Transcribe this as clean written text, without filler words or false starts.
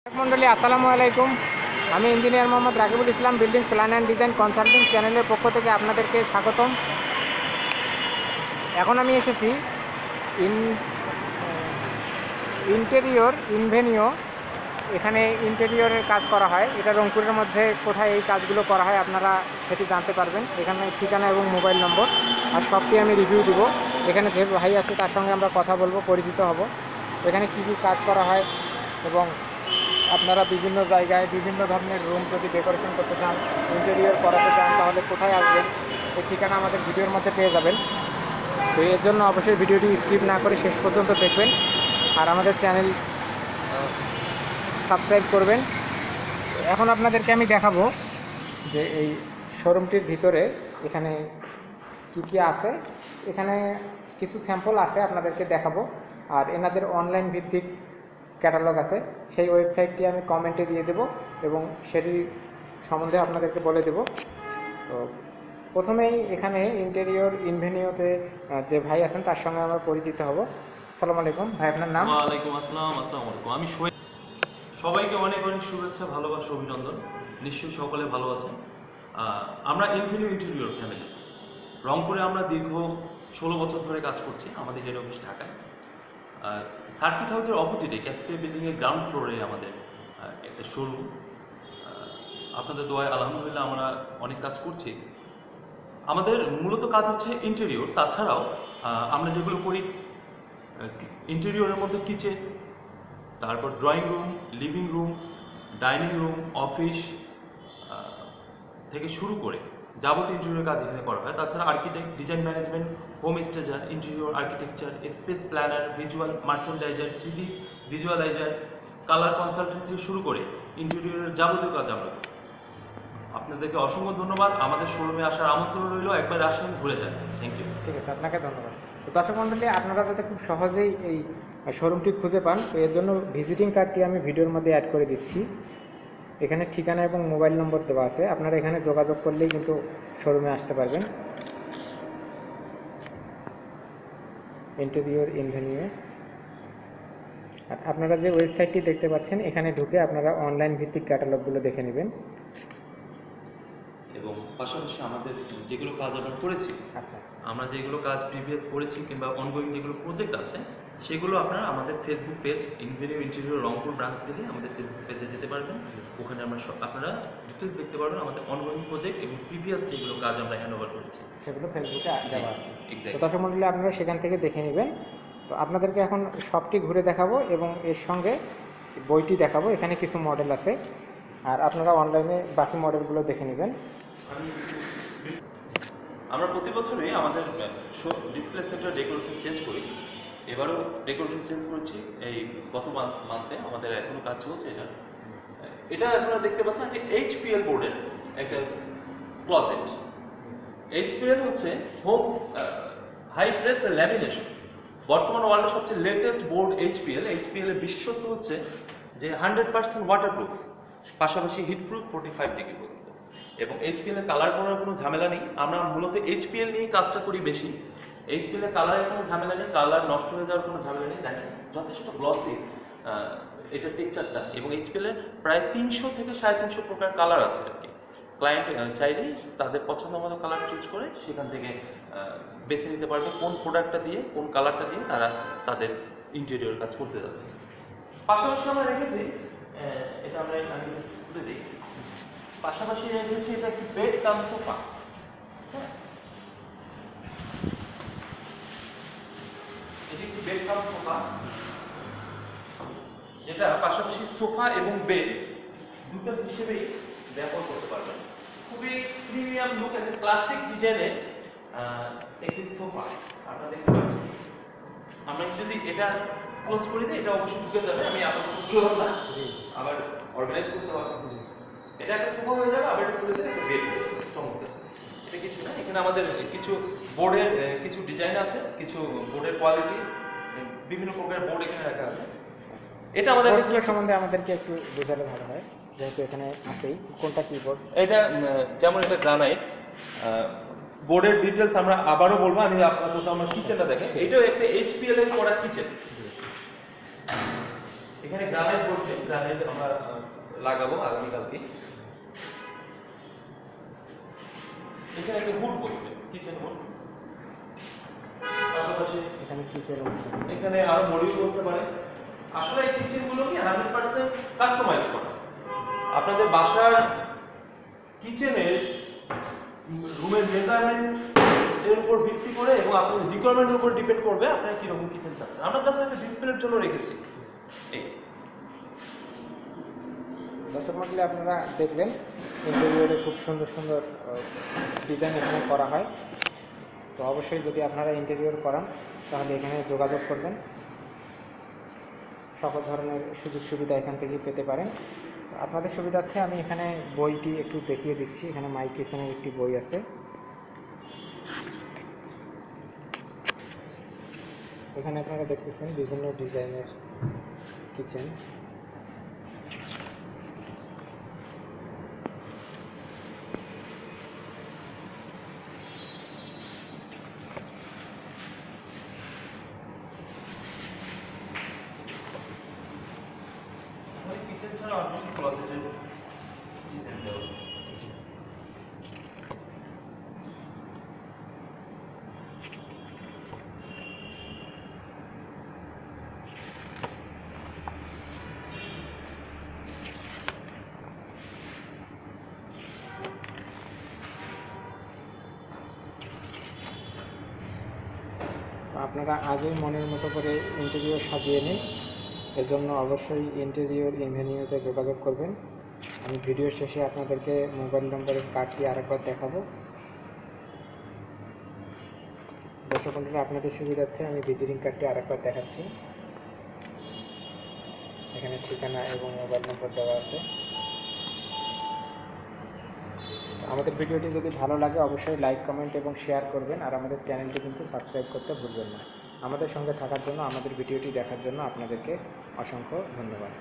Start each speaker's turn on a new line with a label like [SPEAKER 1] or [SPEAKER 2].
[SPEAKER 1] মন্ডলী আসসালামু আলাইকুম। আমি engineer Mohammad Rakibul Islam, building plan and design consulting চ্যানেলের পক্ষ থেকে আপনাদেরকে স্বাগতম। এখন আমি এসেছি ইন্টেরিয়র ইনভেনিও। এখানে ইন্টেরিয়রের কাজ করা হয়। এটা রংপুরের মধ্যে কোথায় এই কাজগুলো করা হয় আপনারা সেটি জানতে পারবেন। এখানে ঠিকানা এবং মোবাইল নম্বর আর সবটি আমি রিভিউ দিব। এখানে যে ভাই আছে তার সঙ্গে আমরা কথা বলবো, পরিচিত হব। এখানে কী কী কাজ করা হয় এবং আপনারা বিভিন্ন জায়গায় বিভিন্ন ধরনের রুম যদি ডেকোরেশন করতে চান, ইন্টেরিয়র করাতে চান, তাহলে কোথায় আসবেন এই ঠিকানা আমাদের ভিডিওর মধ্যে পেয়ে যাবেন। তো এর জন্য অবশ্যই ভিডিওটি স্কিপ না করে শেষ পর্যন্ত দেখবেন আর আমাদের চ্যানেল সাবস্ক্রাইব করবেন। এখন আপনাদেরকে আমি দেখাবো যে এই শোরুমটির ভিতরে এখানে কি কি আছে। এখানে কিছু স্যাম্পল আছে আপনাদেরকে দেখাবো, আর এনাদের অনলাইন ভিত্তিক ক্যাটালগ আছে, সেই ওয়েবসাইটটি আমি কমেন্টে দিয়ে দেব এবং সেটি সম্বন্ধে আপনাদেরকে বলে দেব। তো প্রথমেই এখানে ইন্টেরিয়র ইনভেনিওতে যে ভাই আছেন তার সঙ্গে আমরা পরিচিত হব। আসসালামু আলাইকুম ভাই, আপনার নাম?
[SPEAKER 2] ওয়ালাইকুম আসসালাম। আসসালামু আলাইকুম। আমি সবাইকে অনেক অনেক শুভেচ্ছা, ভালোবাসা, অভিনন্দন। নিশ্চয়ই সকলে ভালো আছেন। আমরা ইনফিনিও ইন্টেরিয়র ফ্যামিলি রংপুরে আমরা দীর্ঘ 16 বছর ধরে কাজ করছি। আমাদের হেড অফিস ঢাকায়। সার্কিট হাউসের অপোজিটে ক্যাসপিয়া বিল্ডিংয়ের গ্রাউন্ড ফ্লোরে আমাদের একটা শোরুম। আপনাদের দোয়ায় আলহামদুলিল্লাহ আমরা অনেক কাজ করছি। আমাদের মূলত কাজ হচ্ছে ইন্টেরিয়র। তাছাড়াও আমরা যেগুলো করি ইন্টেরিয়রের মধ্যে কিচেন, তারপর drawing room, living room, dining room, office থেকে শুরু করে যাবতীয় ইন্টেরিয়র কাজ এখানে করা হয়। তাছাড়া architect, design management, home stager, interior architecture, space planner, visual merchandiser, 3D visualizer, colour consultant থেকে শুরু করে ইন্টেরিয়রের যাবতীয় কাজ আমরা করি। আপনাদেরকে অসংখ্য ধন্যবাদ। আমাদের শোরুমে আসার আমন্ত্রণ রইল। একবার আসেন, ঘুরে যান। Thank you.
[SPEAKER 1] ঠিক আছে, আপনাকে ধন্যবাদ। তো দর্শক মণ্ডলী, আপনারা যাতে খুব সহজেই এই শোরুমটি খুঁজে পান, তো এর জন্য ভিজিটিং কার্ডটি আমি ভিডিওর মধ্যে অ্যাড করে দিচ্ছি। এখানে ঠিকানা এবং মোবাইল নম্বর দেওয়া আছে, আপনারা এখানে যোগাযোগ করলেই কিন্তু শোরুমে আসতে পারবেন। ইন্টেরিয়র ইনভেনিও। আর আপনারা যে ওয়েবসাইটটি দেখতে পাচ্ছেন, এখানে ঢুকে আপনারা অনলাইন ভিত্তিক ক্যাটালগুলো দেখে নেবেন।
[SPEAKER 2] এবং পাশাপাশি আমাদের যেগুলো কাজ আমরা করেছি, আমরা যেগুলো কাজ প্রিভিয়াস করেছি কিংবা অনগোয়িং যেগুলো প্রজেক্ট আছে, সেগুলো আপনারা আমাদের Facebook page Invenio interior Rangpur branch থেকে আমাদের ফেসবুক পেজে যেতে পারবেন। ওখানে আপনারা ডিটেলস দেখতে পারবেন আমাদের অনগোয়িং প্রজেক্ট এবং প্রিভিয়াস যেগুলো কাজ আমরা হ্যান্ড ওভার করেছি,
[SPEAKER 1] সেগুলো ফেসবুকে দেওয়া আছে। তো
[SPEAKER 2] এক্স্যাক্টলি।
[SPEAKER 1] দর্শক মণ্ডলী, আপনারা সেখান থেকে দেখে নেবেন। তো আপনাদেরকে এখন শপটি ঘুরে দেখাবো এবং এর সঙ্গে বইটি দেখাবো। এখানে কিছু মডেল আছে, আর আপনারা অনলাইনে বাকি মডেলগুলো দেখে নেবেন।
[SPEAKER 2] আমরা প্রতি বছরই আমাদের ডিসপ্লে সেন্টার ডেকোরেশন চেঞ্জ করি। এবারও ডেকোরেশন চেঞ্জ করেছি। এই গত মান্থে আমাদের এখনো কাজ চলছে। এটা আপনারা দেখতে পাচ্ছেন যে HPL বোর্ডের একটা ক্লজেট। HPL হচ্ছে হোম হাই প্রেস ল্যামিনেশন। বর্তমান ওয়ার্ল্ডের সবচেয়ে লেটেস্ট বোর্ড HPL এর বিশেষত্ব হচ্ছে যে 100% ওয়াটারপ্রুফ, পাশাপাশি হিটপ্রুফ 45 ডিগ্রি পর্যন্ত। এবং HPL এর কালার করার কোনো ঝামেলা নেই। আমরা মূলত HPL নিয়ে কাজটা করি বেশি। HPL এর কালারের কোনো ঝামেলা নেই, কালার নষ্ট হয়ে যাওয়ার কোনো ঝামেলা নেই। দেখেন যথেষ্ট গ্লসি এটা টেক্সচারটা। এবং HPL এর প্রায় 300 থেকে 350 প্রকার কালার আছে আর কি। ক্লায়েন্ট চাইলেই তাদের পছন্দ মতো কালার চুজ করে সেখান থেকে বেছে নিতে পারবে কোন প্রোডাক্টটা দিয়ে, কোন কালারটা দিয়ে তারা তাদের ইন্টেরিয়র কাজ করতে যাচ্ছে। পাশাপাশি আমরা রেখেছি, এটা আমরা তুলে দিই, পাশাপাশি রেখেছি এটা একটি বেড কাম সোফা। এটি একটি বেড কাম সোফা, যেটা পাশাপাশি সোফা এবং বেড দুটো হিসেবেই ব্যবহার করতে পারবেন। খুবই প্রিমিয়াম লুক এবং ক্লাসিক ডিজাইনের একটি সোফা আপনারা দেখতে পাচ্ছেন। আমরা যদি এটা ক্লোজ করে দিই, এটা অবশ্যই ঢুকে যাবে। আমি আপনাদের খুললাম না, আবার অর্গানাইজ করতে পারবো। এটা একটা সোফা হয়ে যাবে, আবার এটা খুলে দিলে একটা বেড হয়ে যাবে। চমৎকার। এটা কিছু না, এখানে আমাদের কিছু বোর্ডের কিছু ডিজাইন আছে, কিছু বোর্ডের কোয়ালিটি, বিভিন্ন প্রকারের বোর্ড এখানে রাখা আছে। এটা আমাদের
[SPEAKER 1] সম্বন্ধে আমাদেরকে একটু বোঝালে ভালো হয়, যেহেতু এখানে আছেই। কোনটা কি বোর্ড?
[SPEAKER 2] এটা যেমন এটা গ্রানাইট। বোর্ডের ডিটেলস আমরা আবারও বলবো। আমি আপাতত আমার কিচেনটা দেখেন। এটাও একটা HPL এর করা কিচেন। এখানে গ্রানাইট বসছে, গ্রানাইট আমরা লাগাবো আগামীকালকে। এখানে একটা হুড বসবে, কিচেন হুড। পাশাপাশি
[SPEAKER 1] এখানে কিচেন
[SPEAKER 2] এখানে আরো মডিউল বসতে পারে। আসলে এই কিচেনগুলোকে 100% কাস্টমাইজ করা। আপনাদের বাসার কিচেনের রুমের মেজারমেন্ট এর উপর ভিত্তি করে এবং আপনার রিকোয়ারমেন্টের উপর ডিপেন্ড করবে আপনারা কিরকম কিচেন চাচ্ছেন। আমরা জাস্ট একটা ডিসপ্লের জন্য রেখেছি। এই
[SPEAKER 1] দর্শক মণ্ডলী, আপনারা দেখলেন ইন্টেরিয়রে খুব সুন্দর সুন্দর ডিজাইন এখানে করা হয়। তো অবশ্যই যদি আপনারা ইন্টেরিয়র করান তাহলে এখানে যোগাযোগ করবেন, সকল ধরনের সুযোগ সুবিধা এখান থেকে পেতে পারেন। আপনাদের সুবিধার্থে আমি এখানে বইটি একটু দেখিয়ে দিচ্ছি। এখানে মাই কিচেনের একটি বই আছে। এখানে আপনারা দেখতেছেন বিভিন্ন ডিজাইনের কিচেন।
[SPEAKER 2] কিচেন ছাড়া আপনি ক্লোজেটের ডিজাইন দেওয়া হচ্ছে।
[SPEAKER 1] আপনারা আজই মনের মতো করে ইন্টেরিয়র সাজিয়ে নিন। এর জন্য অবশ্যই ইন্টেরিয়র ইনভেনিউতে যোগাযোগ করবেন। আমি ভিডিও শেষে আপনাদেরকে মোবাইল নম্বরের কার্ডটি আরেকবার দেখাবো। দর্শক বন্ধুরা, আপনাদের সুবিধার্থে আমি ভিজিটিং কার্ডটি আরেকবার দেখাচ্ছি। এখানে ঠিকানা এবং মোবাইল নম্বর দেওয়া আছে। আমাদের ভিডিওটি যদি ভালো লাগে অবশ্যই লাইক, কমেন্ট এবং শেয়ার করবেন। আর আমাদের চ্যানেলটি কিন্তু সাবস্ক্রাইব করতে ভুলবেন না। আমাদের সঙ্গে থাকার জন্য, আমাদের ভিডিওটি দেখার জন্য আপনাদেরকে অসংখ্য ধন্যবাদ।